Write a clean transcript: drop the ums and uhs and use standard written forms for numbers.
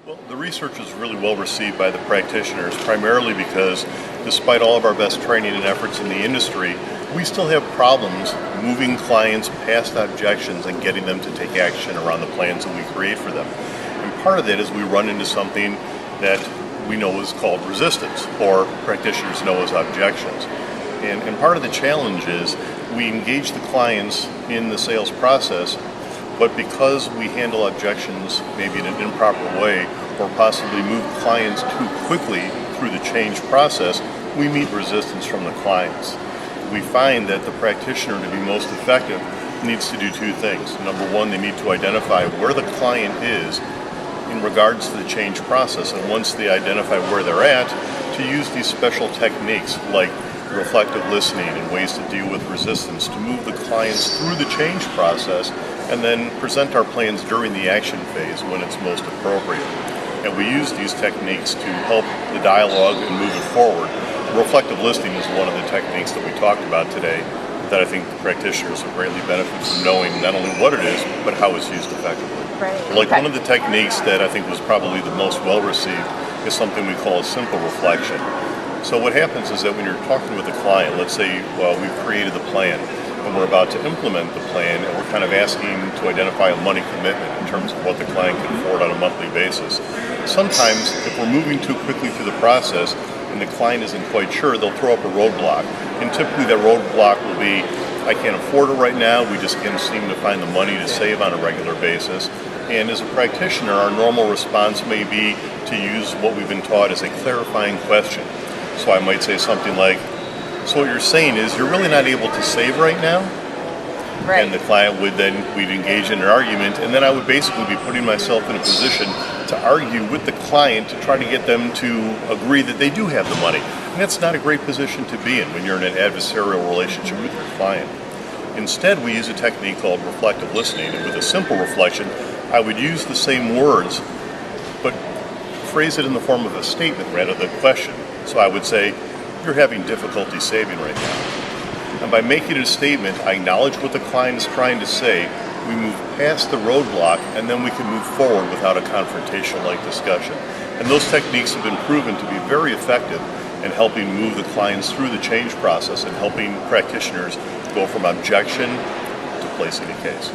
Well, the research is really well received by the practitioners, primarily because despite all of our best training and efforts in the industry, we still have problems moving clients past objections and getting them to take action around the plans that we create for them. And part of that is we run into something that we know is called resistance, or practitioners know as objections. And part of the challenge is we engage the clients in the sales process, but because we handle objections maybe in an improper way or possibly move clients too quickly through the change process, we meet resistance from the clients. We find that the practitioner, to be most effective, needs to do two things. Number one, they need to identify where the client is in regards to the change process, and once they identify where they're at, to use these special techniques like reflective listening and ways to deal with resistance to move the clients through the change process and then present our plans during the action phase when it's most appropriate. And we use these techniques to help the dialogue and move it forward. Reflective listening is one of the techniques that we talked about today that I think practitioners will greatly benefit from knowing not only what it is, but how it's used effectively. Right. One of the techniques that I think was probably the most well received is something we call a simple reflection. So what happens is that when you're talking with a client, let's say we've created the plan and we're about to implement the plan and we're kind of asking to identify a money commitment in terms of what the client can afford on a monthly basis. Sometimes if we're moving too quickly through the process and the client isn't quite sure, they'll throw up a roadblock. And typically that roadblock will be, I can't afford it right now, we just can't seem to find the money to save on a regular basis. And as a practitioner, our normal response may be to use what we've been taught as a clarifying question. So I might say something like, so what you're saying is you're really not able to save right now? Right. And the client we'd engage in an argument, and then I would basically be putting myself in a position to argue with the client to try to get them to agree that they do have the money. And that's not a great position to be in when you're in an adversarial relationship with your client. Instead, we use a technique called reflective listening, and with a simple reflection, I would use the same words, but phrase it in the form of a statement rather than a question. So I would say, you're having difficulty saving right now. And by making it a statement, I acknowledge what the client is trying to say, we move past the roadblock, and then we can move forward without a confrontation-like discussion. And those techniques have been proven to be very effective in helping move the clients through the change process and helping practitioners go from objection to placing a case.